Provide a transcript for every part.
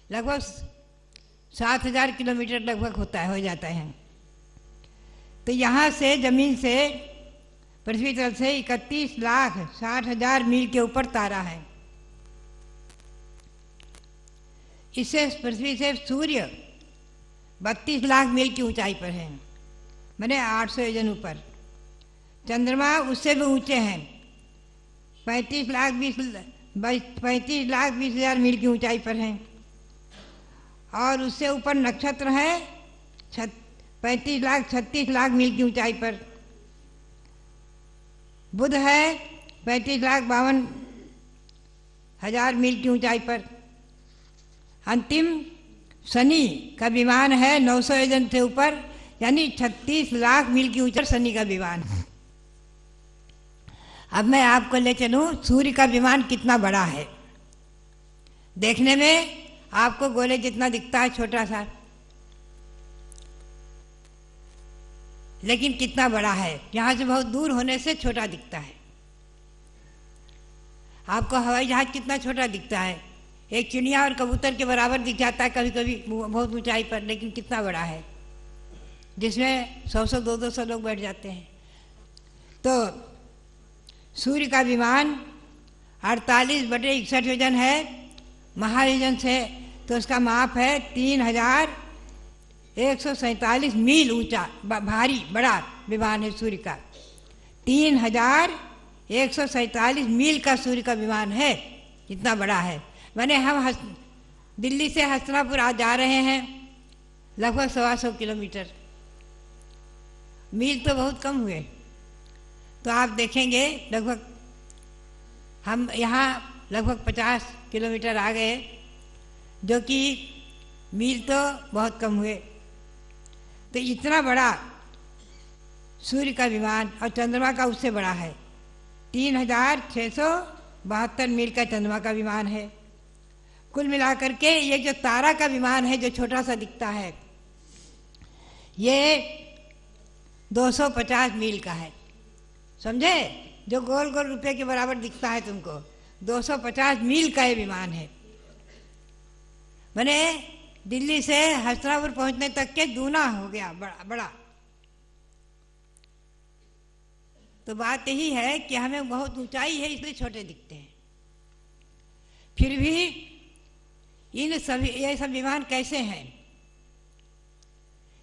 लगभग 7,000 किलोमीटर लगभग होता है, हो जाता है। तो यहाँ से जमीन से, पृथ्वी तल से 31,60,000 मील के ऊपर तारा है। इससे पृथ्वी से सूर्य 32 लाख मील की ऊंचाई पर है, मैंने 800 योजन ऊपर। चंद्रमा उससे भी ऊंचे हैं, 35,20,000 मील की ऊंचाई पर हैं। और उससे ऊपर नक्षत्र है 35,36,00,000 मील की ऊंचाई पर। बुध है 35,52,000 मील की ऊंचाई पर। अंतिम शनि का विमान है 900 योजन से ऊपर, यानी 36 लाख मील की ऊंचाई शनि का विमान है। अब मैं आपको ले चलूं सूर्य का विमान कितना बड़ा है। देखने में आपको गोले जितना दिखता है, छोटा सा, लेकिन कितना बड़ा है। यहाँ से बहुत दूर होने से छोटा दिखता है। आपको हवाई जहाज कितना छोटा दिखता है, एक चिड़िया और कबूतर के बराबर दिख जाता है कभी कभी बहुत ऊंचाई पर, लेकिन कितना बड़ा है, जिसमें 100-100, 200-200 लोग बैठ जाते हैं। तो सूर्य का विमान 48/61 योजन है महायोजन से, तो उसका माप है 3,147 मील ऊंचा। भारी बड़ा विमान है सूर्य का, 3,147 मील का सूर्य का विमान है, इतना बड़ा है। मैंने हम दिल्ली से हस्तिनापुर आज जा रहे हैं, लगभग 125 किलोमीटर। मील तो बहुत कम हुए। तो आप देखेंगे लगभग हम यहाँ लगभग 50 किलोमीटर आ गए, जो कि मील तो बहुत कम हुए। तो इतना बड़ा सूर्य का विमान, और चंद्रमा का उससे बड़ा है, 3,672 मील का चंद्रमा का विमान है। कुल मिलाकर के ये जो तारा का विमान है, जो छोटा सा दिखता है, ये 250 मील का है। समझे? जो गोल गोल रुपए के बराबर दिखता है तुमको, 250 मील का ये विमान है। मैंने दिल्ली से हस्तिनापुर पहुंचने तक के दूना हो गया, बड़ा। तो बात यही है कि हमें बहुत ऊंचाई है, इसलिए छोटे दिखते हैं। फिर भी ये सब विमान कैसे हैं?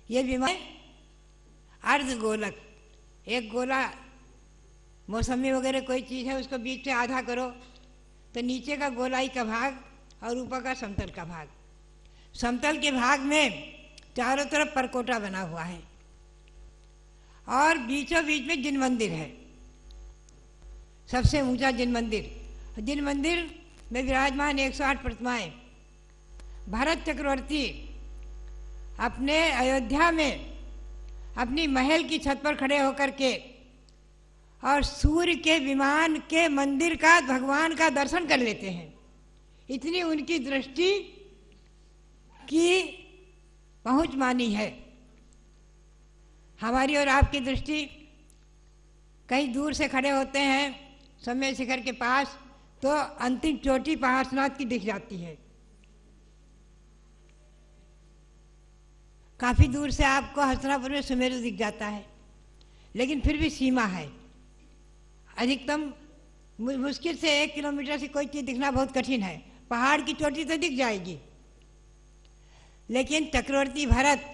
ये विमान अर्धगोलक, एक गोला, मौसमी वगैरह कोई चीज़ है, उसको बीच से आधा करो तो नीचे का गोलाई का भाग और ऊपर का समतल का भाग। समतल के भाग में चारों तरफ परकोटा बना हुआ है और बीचों बीच में जिन मंदिर है, सबसे ऊंचा जिन मंदिर। जिन मंदिर में विराजमान 108 प्रतिमाएं। भरत चक्रवर्ती अपने अयोध्या में अपनी महल की छत पर खड़े होकर के और सूर्य के विमान के मंदिर का, भगवान का दर्शन कर लेते हैं। इतनी उनकी दृष्टि की पहुंच मानी है। हमारी और आपकी दृष्टि, कहीं दूर से खड़े होते हैं समय शिखर के पास, तो अंतिम चोटी पार्श्वनाथ की दिख जाती है। काफी दूर से आपको हस्तिनापुर में सुमेरु दिख जाता है, लेकिन फिर भी सीमा है। अधिकतम मुश्किल से 1 किलोमीटर से कोई चीज दिखना बहुत कठिन है। पहाड़ की चोटी तो दिख जाएगी, लेकिन चक्रवर्ती भरत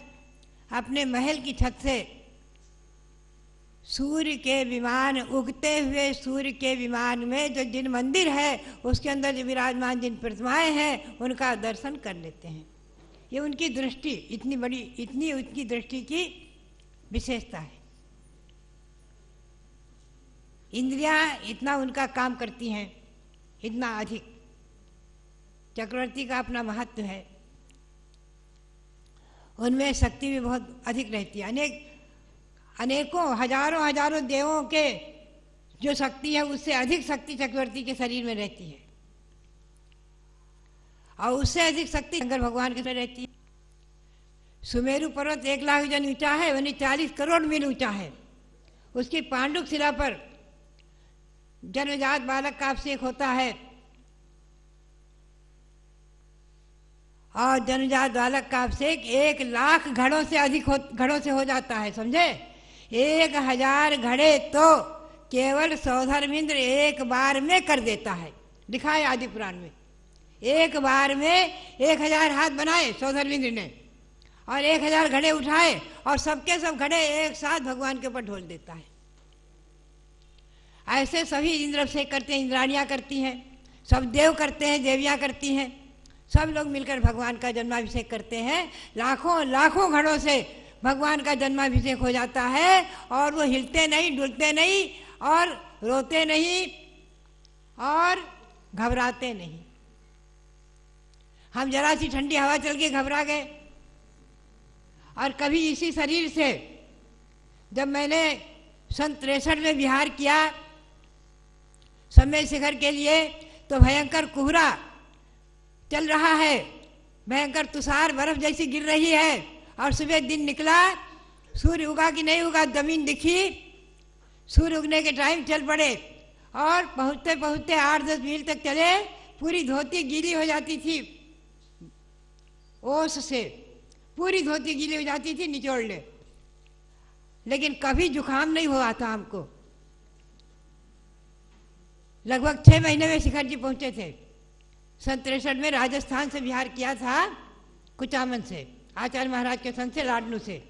अपने महल की छत से सूर्य के विमान, उगते हुए सूर्य के विमान में जो जिन मंदिर है, उसके अंदर जो विराजमान जिन प्रतिमाएं हैं, उनका दर्शन कर लेते हैं। ये उनकी दृष्टि, इतनी बड़ी, इतनी उनकी दृष्टि की विशेषता है। इंद्रियां इतना उनका काम करती हैं, इतना अधिक। चक्रवर्ती का अपना महत्व है, उनमें शक्ति भी बहुत अधिक रहती है। अनेकों हजारों देवों के जो शक्ति है, उससे अधिक शक्ति चक्रवर्ती के शरीर में रहती है, और उससे अधिक शक्ति शंकर भगवान के रहती है। सुमेरु पर्वत 1 लाख योजन ऊंचा है, यानी 40 करोड़ मील ऊंचा है। उसकी पांडुक शिला पर जन्मजात बालक का अभिषेक होता है, और जन्मजात बालक का अभिषेक 1,00,000 घड़ों से हो जाता है, समझे। 1,000 घड़े तो केवल सौधर्मेंद्र एक बार में कर देता है, लिखा है आदि पुराण में। एक बार में 1,000 हाथ बनाए सौधर्मेंद्र ने और 1,000 घड़े उठाए और सबके सब घड़े एक साथ भगवान के ऊपर ढोल देता है। ऐसे सभी इंद्र अभिषेक करते हैं, इंद्राणियाँ करती हैं, सब देव करते हैं, देवियाँ करती हैं, सब लोग मिलकर भगवान का जन्माभिषेक करते हैं। लाखों लाखों घड़ों से भगवान का जन्माभिषेक हो जाता है और वो हिलते नहीं, डुलते नहीं और रोते नहीं और घबराते नहीं। हम जरा सी ठंडी हवा चल के घबरा गए। और कभी इसी शरीर से जब मैंने सन 63 में विहार किया समय शिखर के लिए, तो भयंकर कोहरा चल रहा है, भयंकर तुषार बर्फ जैसी गिर रही है और सुबह दिन निकला, सूर्य उगा कि नहीं उगा, जमीन दिखी, सूर्य उगने के टाइम चल पड़े और पहुँचते पहुँचते 8-10 मील तक चले, पूरी धोती गीली हो जाती थी, ओस से पूरी धोती गीली हो जाती थी, निचोड़ ले, लेकिन कभी जुकाम नहीं हुआ था हमको। लगभग 6 महीने में शिखर जी पहुंचे थे। सन 63 में राजस्थान से विहार किया था, कुचामन से, आचार्य महाराज के संग से, लाडनू से,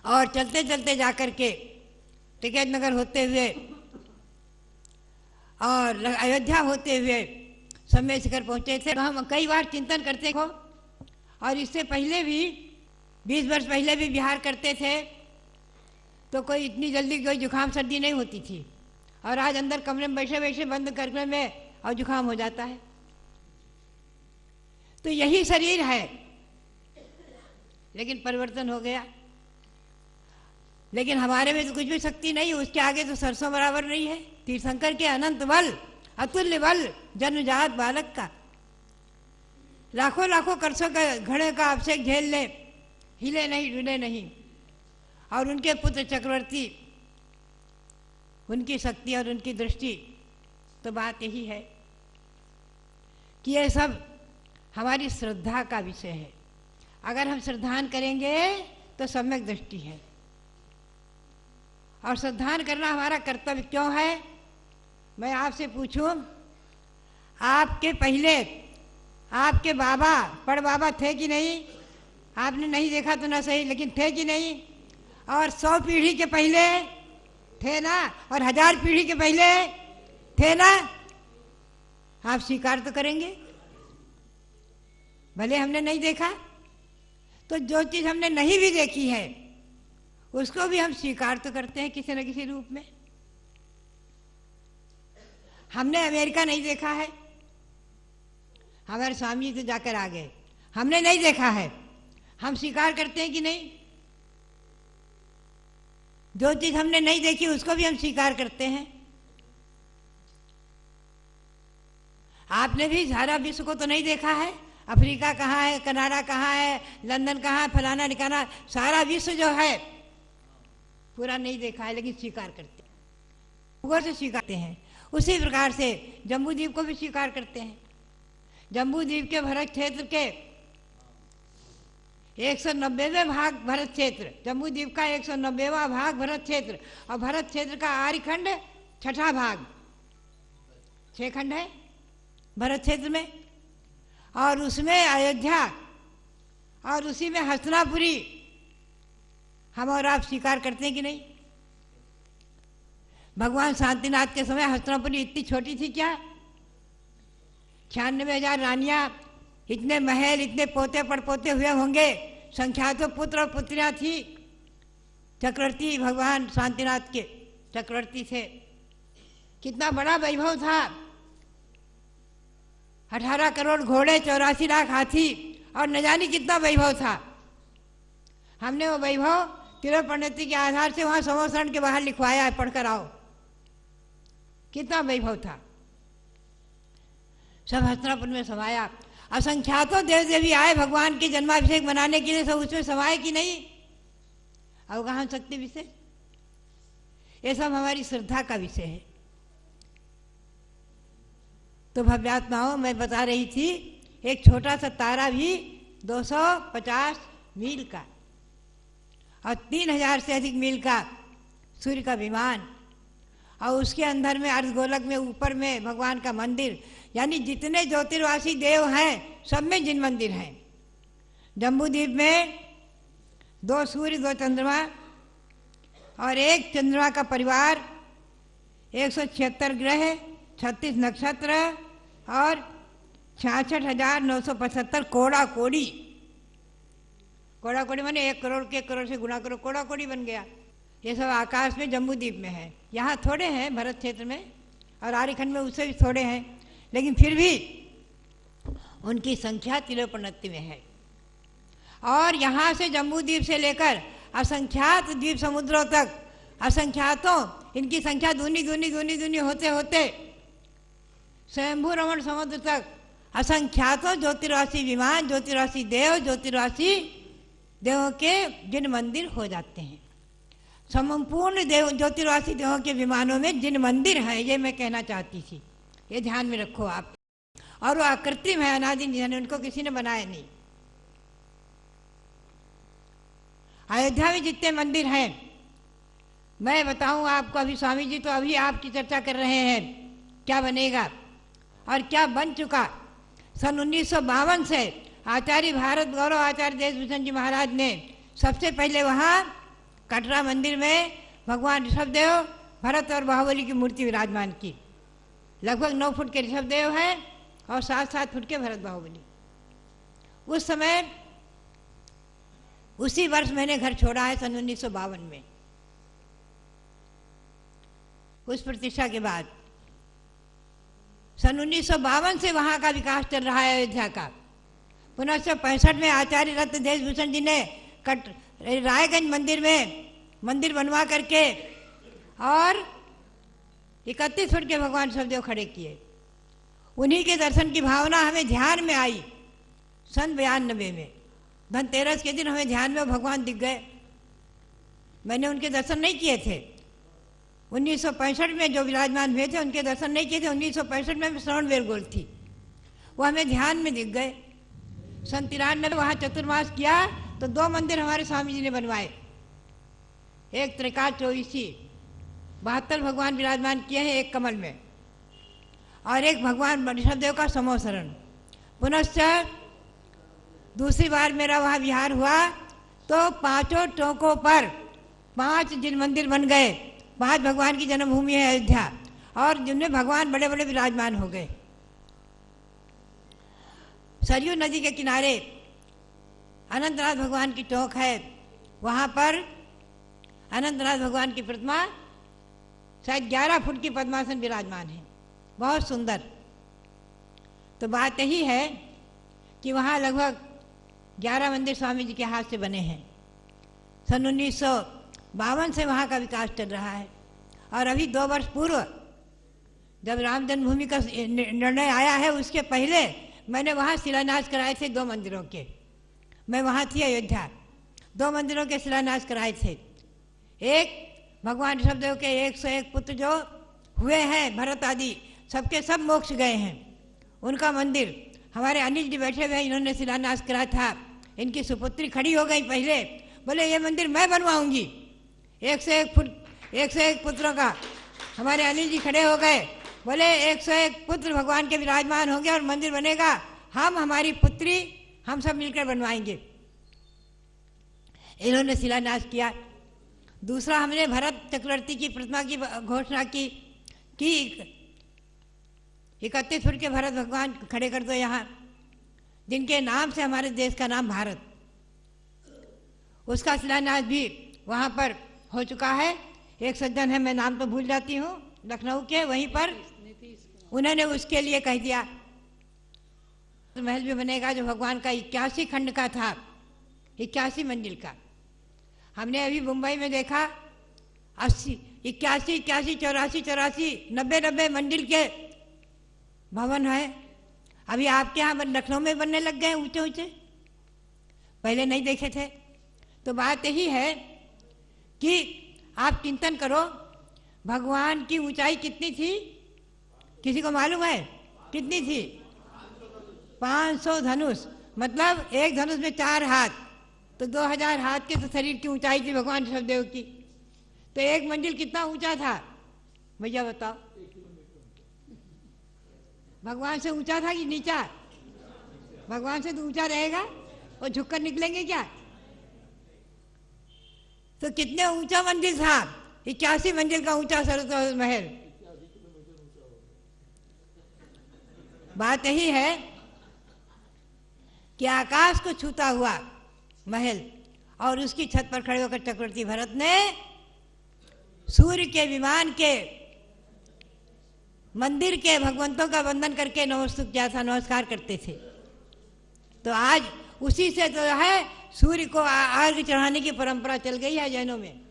और चलते चलते जाकर के टिकैत नगर होते हुए और अयोध्या होते हुए समय शिखर पहुंचे थे। तो हम कई बार चिंतन करते हो और इससे पहले भी 20 वर्ष पहले भी विहार करते थे, तो कोई इतनी जल्दी कोई जुकाम सर्दी नहीं होती थी। और आज अंदर कमरे में बैठे बैठे बंद करने में और जुकाम हो जाता है। तो यही शरीर है, लेकिन परिवर्तन हो गया। लेकिन हमारे में तो कुछ भी शक्ति नहीं, उसके आगे तो सरसों बराबर नहीं है। तीर्थंकर के अनंत बल, अतुल्य बल जन्मजात बालक का, लाखों लाखों करसों का घड़े का अभिषेक झेल ले, हिले नहीं डुले नहीं। और उनके पुत्र चक्रवर्ती, उनकी शक्ति और उनकी दृष्टि, तो बात यही है कि ये सब हमारी श्रद्धा का विषय है। अगर हम श्रद्धान करेंगे तो सम्यक दृष्टि है। और श्रद्धान करना हमारा कर्तव्य क्यों है? मैं आपसे पूछूं, आपके पहले आपके बाबा बड़ बाबा थे कि नहीं? आपने नहीं देखा तो ना सही, लेकिन थे कि नहीं? और 100 पीढ़ी के पहले थे ना, और 1000 पीढ़ी के पहले थे ना? आप स्वीकार तो करेंगे। भले हमने नहीं देखा, तो जो चीज हमने नहीं भी देखी है उसको भी हम स्वीकार तो करते हैं किसी न किसी रूप में। हमने अमेरिका नहीं देखा है, हमारे स्वामी तो जाकर आ गए, हमने नहीं देखा है, हम स्वीकार करते हैं कि नहीं? जो चीज हमने नहीं देखी उसको भी हम स्वीकार करते हैं। आपने भी सारा विश्व को तो नहीं देखा है, अफ्रीका कहाँ है, कनाडा कहाँ है, लंदन कहाँ है, फलाना निकाना, सारा विश्व जो है पूरा नहीं देखा है, लेकिन स्वीकार करते हैं, भूगोल से स्वीकारते हैं। उसी प्रकार से जम्बू द्वीप को भी स्वीकार करते हैं। जम्बू द्वीप के भरत क्षेत्र के 190वें भाग भरत क्षेत्र, जम्बू द्वीप का 190वां भाग भरत क्षेत्र, और भरत क्षेत्र का आर्यखंड 6ठा भाग, 6 खंड है भरत क्षेत्र में, और उसमें अयोध्या और उसी में हस्तिनापुरी हम और आप स्वीकार करते हैं कि नहीं? भगवान शांतिनाथ के समय हस्तिनापुरी इतनी छोटी थी क्या? 96,000 रानियां, इतने महल, इतने पोते पड़पोते हुए होंगे, संख्या तो पुत्र और पुत्रियां थी। चक्रवर्ती भगवान शांतिनाथ के चक्रवर्ती थे, कितना बड़ा वैभव था, 18 करोड़ घोड़े, 84 लाख हाथी, और न जाने कितना वैभव था। हमने वो वैभव तिरुपति के आधार से वहां समोसरण के बाहर लिखवाया है, पढ़कर आओ, कितना वैभव था। सब हस्तिनापुर में समाया। असंख्यातों देव देवी आए भगवान के जन्माभिषेक मनाने के लिए, सब उसमें समाये कि नहीं? अवगाहन शक्ति विषय, ये सब हमारी श्रद्धा का विषय है। तो भव्यात्माओं, मैं बता रही थी एक छोटा सा तारा भी 250 मील का और 3000 से अधिक मील का सूर्य का विमान, और उसके अंदर में अर्धगोलक में ऊपर में भगवान का मंदिर, यानी जितने ज्योतिर्वासी देव हैं सब में जिन मंदिर हैं। जम्बूद्वीप में 2 सूर्य 2 चंद्रमा और 1 चंद्रमा का परिवार, 176 ग्रह, 36 नक्षत्र और 66,975 कोड़ा कोड़ी। कोड़ा कोड़ी माने 1 करोड़ के 1 करोड़ से गुणा करो, कोड़ा कोड़ी बन गया। ये सब आकाश में जम्बूद्वीप में है। यहाँ थोड़े हैं भरत क्षेत्र में और आर्यखंड में उससे भी थोड़े हैं, लेकिन फिर भी उनकी संख्या तिलोपनत्ति में है। और यहाँ से जम्बूद्वीप से लेकर असंख्यात द्वीप समुद्रों तक, असंख्यातों इनकी संख्या दूनी दूनी दूनी दूनी होते होते स्वयंभू रमण समुद्र तक असंख्यातों ज्योतिर्वासी विमान, ज्योतिर्वासी देव, ज्योतिर्वासी देवों के जिन मंदिर हो जाते हैं। संपूर्ण देव ज्योतिर्वासी देवों के विमानों में जिन मंदिर हैं, ये मैं कहना चाहती थी, ये ध्यान में रखो आप। और वो अकृत्रिम है, अनादि निधन, उनको किसी ने बनाया नहीं। अयोध्या में जितने मंदिर हैं मैं बताऊं आपको, अभी स्वामी जी तो अभी आपकी चर्चा कर रहे हैं क्या बनेगा और क्या बन चुका। सन 1952 से आचार्य भारत गौरव आचार्य देशभूषण जी महाराज ने सबसे पहले वहाँ कटरा मंदिर में भगवान ऋषभदेव, भरत और बाहुबली की मूर्ति विराजमान की। लगभग 9 फुट के ऋषभदेव हैं और 7-7 फुट के भरत बाहुबली। उस समय उसी वर्ष मैंने घर छोड़ा है, सन 1952 में। उस प्रतिष्ठा के बाद सन 1952 से वहाँ का विकास चल रहा है अयोध्या का। 1965 में आचार्य रत्न देशभूषण जी ने रायगंज मंदिर में मंदिर बनवा करके और 31 फुट के भगवान ऋषभदेव खड़े किए। उन्हीं के दर्शन की भावना हमें ध्यान में आई सन 92 में। धनतेरस के दिन हमें ध्यान में भगवान दिख गए। मैंने उनके दर्शन नहीं किए थे। 1965 में जो विराजमान हुए थे उनके दर्शन नहीं किए थे। 1965 में श्रवण बेलगोल थी, वो हमें ध्यान में दिख गए। सन 93 में वहाँ चतुर्मास किया तो 2 मंदिर हमारे स्वामी जी ने बनवाए। एक त्रिकाल चौबीसी 72 भगवान विराजमान किए हैं एक कमल में, और एक भगवान ऋषभदेव का समोसरण। पुनश्च दूसरी बार मेरा वहाँ विहार हुआ तो 5 टोकों पर 5 जिन मंदिर बन गए। 5 भगवान की जन्मभूमि है अयोध्या, और जिनमें भगवान बड़े बड़े विराजमान हो गए। सरयू नदी के किनारे अनंतनाथ भगवान की टोक है, वहाँ पर अनंतनाथ भगवान की प्रतिमा शायद 11 फुट की पद्मासन विराजमान है, बहुत सुंदर। तो बात यही है कि वहाँ लगभग 11 मंदिर स्वामी जी के हाथ से बने हैं। सन 1952 से वहाँ का विकास चल रहा है। और अभी 2 वर्ष पूर्व जब राम जन्मभूमि का निर्णय आया है, उसके पहले मैंने वहाँ शिलान्यास कराए थे 2 मंदिरों के। मैं वहाँ थी अयोध्या, 2 मंदिरों के शिलान्यास कराए थे। एक भगवान ऋषभदेव के 101 पुत्र जो हुए हैं, भरत आदि सबके सब मोक्ष गए हैं, उनका मंदिर हमारे अनिल जी बैठे हुए हैं, इन्होंने शिलान्यास कराया था। इनकी सुपुत्री खड़ी हो गई पहले, बोले ये मंदिर मैं बनवाऊंगी। 101 पुत्रों का हमारे अनिल जी खड़े हो गए, बोले 101 पुत्र भगवान के विराजमान होंगे और मंदिर बनेगा, हम हमारी पुत्री हम सब मिलकर बनवाएंगे। इन्होंने शिलान्यास किया। दूसरा, हमने भरत चक्रवर्ती की प्रतिमा की घोषणा की कि 31 फुट के भरत भगवान खड़े कर दो यहाँ, जिनके नाम से हमारे देश का नाम भारत। उसका शिलान्यास भी वहाँ पर हो चुका है। एक सज्जन है, मैं नाम तो भूल जाती हूँ, लखनऊ के, वहीं पर उन्होंने उसके लिए कह दिया तो महल भी बनेगा जो भगवान का 81 खंड का था, 81 मंजिल का। हमने अभी मुंबई में देखा 80, 81, 81, 84, 84, 90 मंजिल के भवन है। अभी आपके यहाँ लखनऊ में बनने लग गए ऊंचे ऊंचे, पहले नहीं देखे थे। तो बात यही है कि आप चिंतन करो, भगवान की ऊंचाई कितनी थी, किसी को मालूम है कितनी थी? 500 धनुष, मतलब एक धनुष में 4 हाथ, तो 2000 हाथ के तो शरीर की ऊंचाई थी भगवान ऋषभदेव की। तो एक मंजिल कितना ऊंचा था भैया बताओ? भगवान से ऊंचा था कि नीचा? भगवान से तो ऊंचा रहेगा, और झुककर निकलेंगे क्या? तो कितने ऊंचा मंदिर था? 81 मंजिल का ऊंचा सरस्वती महल। बात यही है कि आकाश को छूता हुआ महल, और उसकी छत पर खड़े होकर चक्रवर्ती भरत ने सूर्य के विमान के मंदिर के भगवंतों का वंदन करके नमस्कार किया था, नमस्कार करते थे। तो आज उसी से तो है सूर्य को अर्घ्य चढ़ाने की परंपरा चल गई है जैनों में।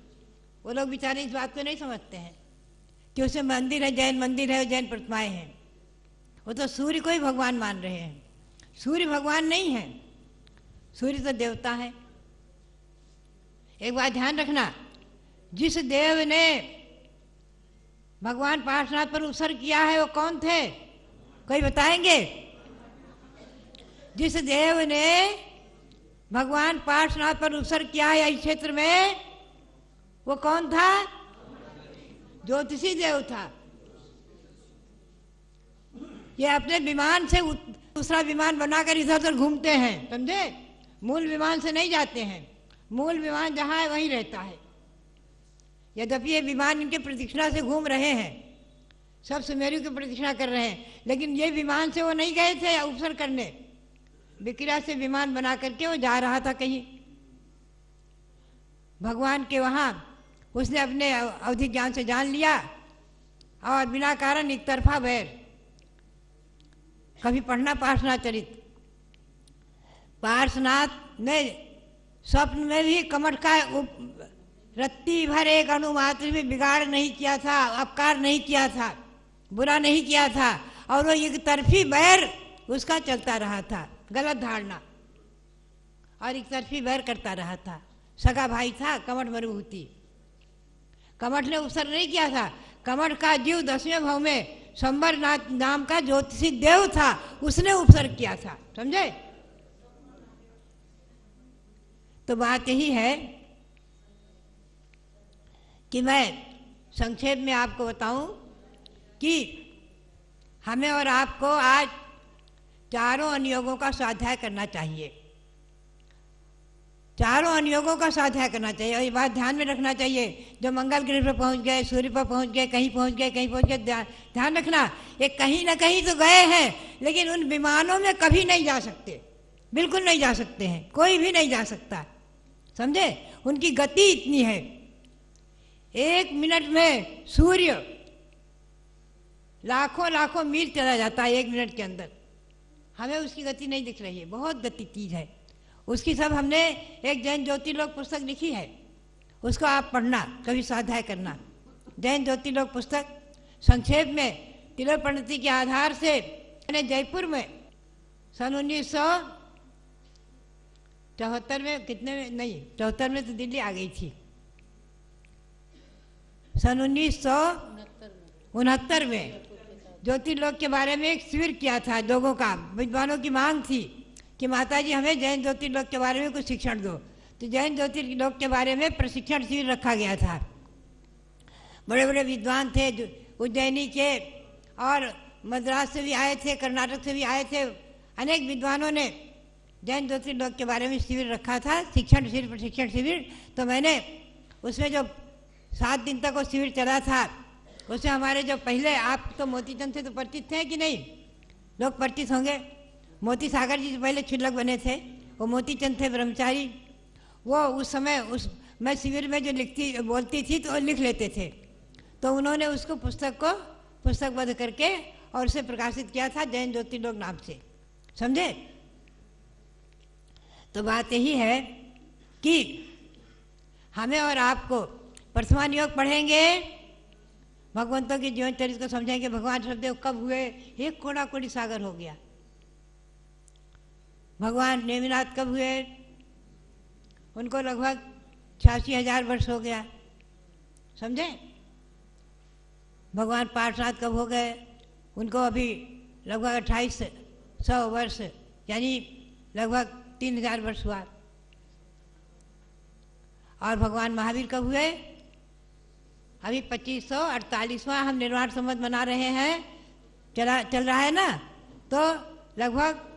वो लोग बेचारे इस बात को नहीं समझते हैं कि उसमें मंदिर है, जैन मंदिर है, जैन प्रतिमाएं हैं। वो तो सूर्य को ही भगवान मान रहे हैं। सूर्य भगवान नहीं है, सूर्य तो देवता है। एक बात ध्यान रखना, जिस देव ने भगवान पार्श्वनाथ पर उत्सर्ग किया है वो कौन थे? कोई बताएंगे? जिस देव ने भगवान पार्श्वनाथ पर उत्सर्ग किया है इस क्षेत्र में, वो कौन था? ज्योतिषी देव था। ये अपने विमान से दूसरा विमान बनाकर इधर उधर घूमते हैं, समझे? मूल विमान से नहीं जाते हैं। मूल विमान जहाँ है वहीं रहता है। यद्यपि ये विमान इनके प्रदक्षिणा से घूम रहे हैं, सब सुमेरु की प्रदक्षिणा कर रहे हैं, लेकिन ये विमान से वो नहीं गए थे अवसर करने। विक्रा से विमान बना करके वो जा रहा था कहीं भगवान के वहाँ। उसने अपने अवधि ज्ञान से जान लिया, और बिना कारण एक तरफा बैर। कभी पढ़ना पार्श्वनाथ चरित। पार्श्वनाथ ने स्वप्न में भी कमठ का रत्ती भर एक अणुमात्र भी बिगाड़ नहीं किया था, अपकार नहीं किया था, बुरा नहीं किया था, और वो एक तरफी बैर उसका चलता रहा था, गलत धारणा, और एक तरफी बैर करता रहा था। सगा भाई था कमठ मरुभूति। कमठ ने उपसर्ग नहीं किया था। कमठ का जीव 10वें भाव में संबर नाम का ज्योतिषी देव था, उसने उपसर्ग किया था, समझे? तो बात यही है कि मैं संक्षेप में आपको बताऊं कि हमें और आपको आज चारों अनुयोगों का स्वाध्याय करना चाहिए। चारों अनुयोगों का स्वाध्याय करना चाहिए, और ये बात ध्यान में रखना चाहिए। जो मंगल ग्रह पर पहुंच गए, सूर्य पर पहुंच गए, कहीं पहुंच गए, कहीं पहुंच गए, ध्यान रखना, ये कहीं ना कहीं तो गए हैं, लेकिन उन विमानों में कभी नहीं जा सकते, बिल्कुल नहीं जा सकते हैं, कोई भी नहीं जा सकता, समझे? उनकी गति इतनी है। 1 मिनट में सूर्य लाखों लाखों मील चला जाता है 1 मिनट के अंदर। हमें उसकी गति नहीं दिख रही है, बहुत गति तेज है उसकी। सब हमने एक जैन ज्योतिर्लोक पुस्तक लिखी है, उसको आप पढ़ना, कभी स्वाध्याय करना। जैन ज्योतिर्लोक पुस्तक संक्षेप में तिलक पंडिती के आधार से मैंने जयपुर में सन 1974 में, कितने में नहीं 74 में तो दिल्ली आ गई थी, सन 1969 में ज्योतिर्लोक के बारे में एक शिविर किया था लोगों का। विद्वानों की मांग थी कि माताजी हमें जैन ज्योतिर्लोक के बारे में कुछ शिक्षण दो, तो जैन ज्योतिर्लोक के बारे में प्रशिक्षण शिविर रखा गया था। बड़े बड़े विद्वान थे उज्जैनी के, और मद्रास से भी आए थे, कर्नाटक से भी आए थे। अनेक विद्वानों ने जैन ज्योतिर्लोक के बारे में शिविर रखा था, शिक्षण शिविर, प्रशिक्षण शिविर। तो मैंने उसमें जो 7 दिन तक वो शिविर चला था, उसमें हमारे जो पहले, आप तो मोतीचंद से तो परिचित थे कि नहीं? लोग परिचित होंगे। मोती सागर जी पहले क्षुल्लक बने थे, वो मोतीचंद थे ब्रह्मचारी। वो उस समय मैं शिविर में जो बोलती थी तो लिख लेते थे, तो उन्होंने उसको पुस्तकबद्ध करके और उसे प्रकाशित किया था जैन ज्योतिर्लोक नाम से, समझे? तो बात यही है कि हमें और आपको प्रथमान योग पढ़ेंगे, भगवंतों के जीवन चरित्र को समझेंगे। भगवान ऋषभदेव कब हुए? एक कोड़ा कोड़ी सागर हो गया। भगवान नेमिनाथ कब हुए? उनको लगभग 86,000 वर्ष हो गया, समझे? भगवान पार्श्वनाथ कब हो गए? उनको अभी लगभग 2800 वर्ष यानी लगभग 3000 वर्ष हुआ। और भगवान महावीर कब हुए? अभी 2548वां हम निर्वाण संवत मना रहे हैं, चल रहा है ना, तो लगभग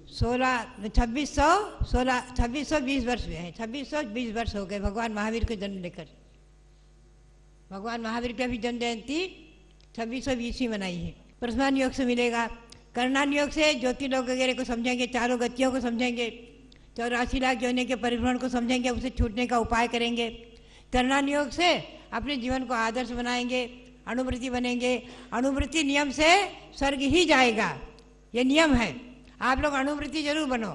2620 वर्ष हुए हैं। 2620 वर्ष हो गए भगवान महावीर को जन्म लेकर। भगवान महावीर की अभी जन्म जयंती 2620 मनाई है। प्रथमान योग से मिलेगा, करणान योग से ज्योतिर्लोक वगैरह को समझेंगे, चारों गतियों को समझेंगे, 84 लाख योनि के परिभ्रमण को समझेंगे, उसे छूटने का उपाय करेंगे। करणान योग से अपने जीवन को आदर्श बनाएंगे, अणुवृत्ति बनेंगे। अणुवृत्ति नियम से स्वर्ग ही जाएगा, ये नियम है। आप लोग अणुवृत्ति जरूर बनो।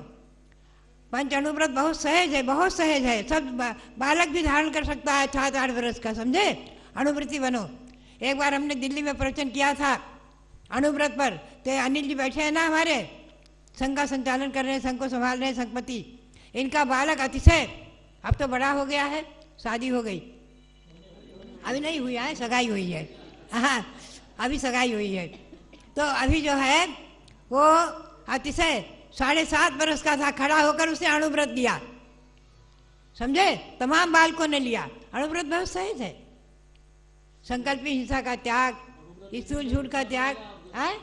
पंच अणुव्रत बहुत सहज है, बहुत सहज है, सब बालक भी धारण कर सकता है 7-8 वर्ष का, समझे। अणुवृत्ति बनो। एक बार हमने दिल्ली में प्रवचन किया था अणुव्रत पर, तो अनिल जी बैठे हैं ना हमारे, संघ का संचालन कर रहे हैं, संघ को संभाल रहे हैं, संघपति। इनका बालक अतिशय, अब तो बड़ा हो गया है, शादी हो गई, अभी नहीं हुई है, सगाई हुई है। हाँ, अभी सगाई हुई है। तो अभी जो है वो अतिशय 7.5 वर्ष का था, खड़ा होकर उसने अणुव्रत लिया, समझे। तमाम बालकों ने लिया। अणुव्रत बहुत सहज है। संकल्पी हिंसा का त्याग, स्थूल झूठ का त्याग है।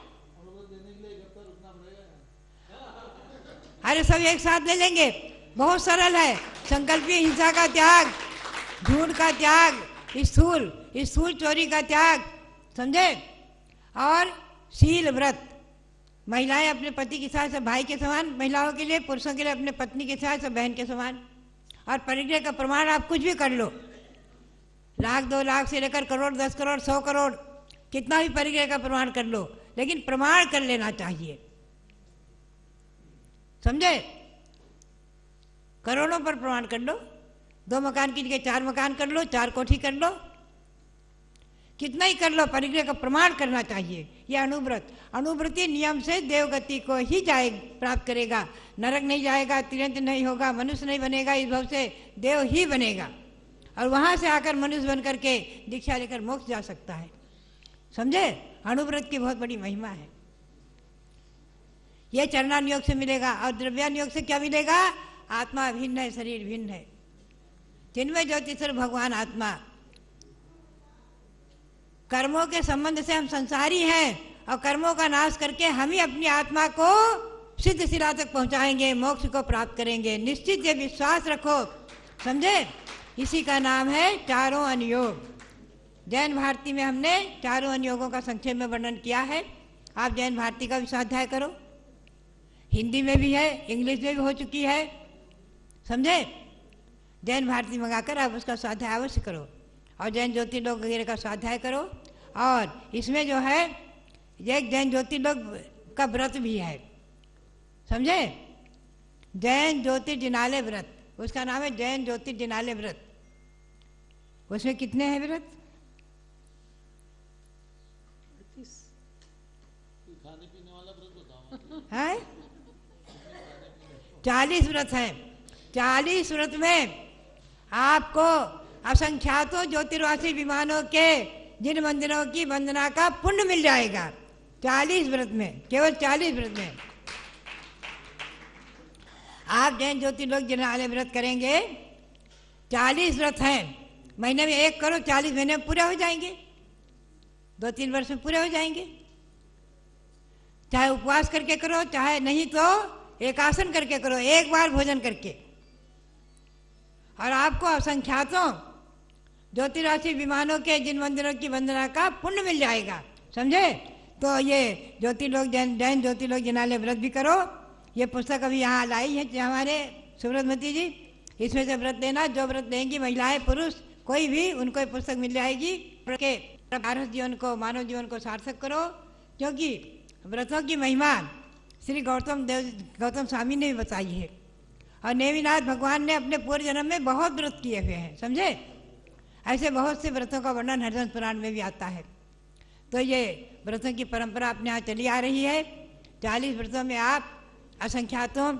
अरे सब एक साथ ले लेंगे, बहुत सरल है। संकल्पी हिंसा का त्याग, झूठ का त्याग, स्थूल चोरी का त्याग, समझे। और शील व्रत, महिलाएं अपने पति के साथ सब भाई के समान, महिलाओं के लिए, पुरुषों के लिए अपने पत्नी के साथ सब बहन के समान। और परिग्रह का प्रमाण आप कुछ भी कर लो, 1,00,000 2,00,000 से लेकर करोड़, 10 करोड़, 100 करोड़, कितना भी परिग्रह का प्रमाण कर लो, लेकिन प्रमाण कर लेना चाहिए, समझे। करोड़ों पर प्रमाण कर लो, 2 मकान की जगह 4 मकान कर लो, 4 कोठी कर लो, कितना ही कर लो, परिग्रह का प्रमाण करना चाहिए। यह अणुव्रत, अणुव्रति नियम से देवगति को ही प्राप्त करेगा। नरक नहीं जाएगा, तिरंत नहीं होगा, मनुष्य नहीं बनेगा, इस भाव से देव ही बनेगा। और वहां से आकर मनुष्य बन करके दीक्षा लेकर मोक्ष जा सकता है, समझे। अणुव्रत की बहुत बड़ी महिमा है। यह चरणान योग से मिलेगा। और द्रव्यान योग से क्या मिलेगा? आत्मा भिन्न है, शरीर भिन्न है। चिन्मय ज्योतिषर भगवान आत्मा। कर्मों के संबंध से हम संसारी हैं, और कर्मों का नाश करके हम ही अपनी आत्मा को सिद्ध शिला तक पहुंचाएंगे, मोक्ष को प्राप्त करेंगे। निश्चित ये विश्वास रखो, समझे। इसी का नाम है चारों अनुयोग। जैन भारती में हमने चारों अनुयोगों का संक्षेप में वर्णन किया है। आप जैन भारती का भी स्वाध्याय करो, हिंदी में भी है, इंग्लिश में भी हो चुकी है, समझे। जैन भारती मंगाकर आप उसका स्वाध्याय अवश्य करो, और जैन ज्योतिर्लोक वगैरह का स्वाध्याय करो। और इसमें जो है एक जैन ज्योतिर्लोक का व्रत भी है, समझे। जैन ज्योतिर्जिनालय व्रत, उसका नाम है जैन ज्योतिर्जिनालय व्रत। उसमें कितने हैं व्रत? खाने पीने वाला व्रत बताओ। है 40 व्रत हैं। 40 व्रत में आपको असंख्यातों ज्योतिर्वासी विमानों के जिन मंदिरों की वंदना का पुण्य मिल जाएगा। 40 व्रत में, केवल 40 व्रत में आप जैन ज्योतिर्लोक जिनालय व्रत करेंगे। 40 व्रत हैं, महीने में 1 करो, 40 महीने में पूरे हो जाएंगे, 2-3 वर्ष में पूरे हो जाएंगे। चाहे उपवास करके करो, चाहे नहीं तो एकासन करके करो, एक बार भोजन करके। और आपको असंख्यातों ज्योतिराशि विमानों के जिन मंदिरों की वंदना का पुण्य मिल जाएगा, समझे। तो ये ज्योतिर्लोक जैन ज्योतिर्लोक जिनालय व्रत भी करो। ये पुस्तक अभी यहाँ लाई है हमारे सुब्रतमती जी, इसमें से व्रत लेना। जो व्रत लेंगी महिलाएं पुरुष कोई भी, उनको ये पुस्तक मिल जाएगी। भारत जीवन को, मानव जीवन को सार्थक करो, क्योंकि व्रतों की महिमा श्री गौतम स्वामी ने भी बताई है। और नेमिनाथ भगवान ने अपने पूर्व जन्म में बहुत व्रत किए हुए हैं, समझे। ऐसे बहुत से व्रतों का वर्णन हरिवंश पुराण में भी आता है। तो ये व्रतों की परंपरा अपने यहाँ चली आ रही है। 40 व्रतों में आप असंख्यातों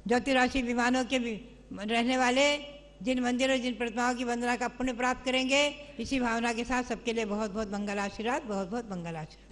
ज्योतिराशि विमानों के रहने वाले जिन मंदिरों, जिन प्रतिमाओं की वंदना का पुण्य प्राप्त करेंगे। इसी भावना के साथ सबके लिए बहुत बहुत मंगल आशीर्वाद, बहुत बहुत मंगल आशीर्वाद।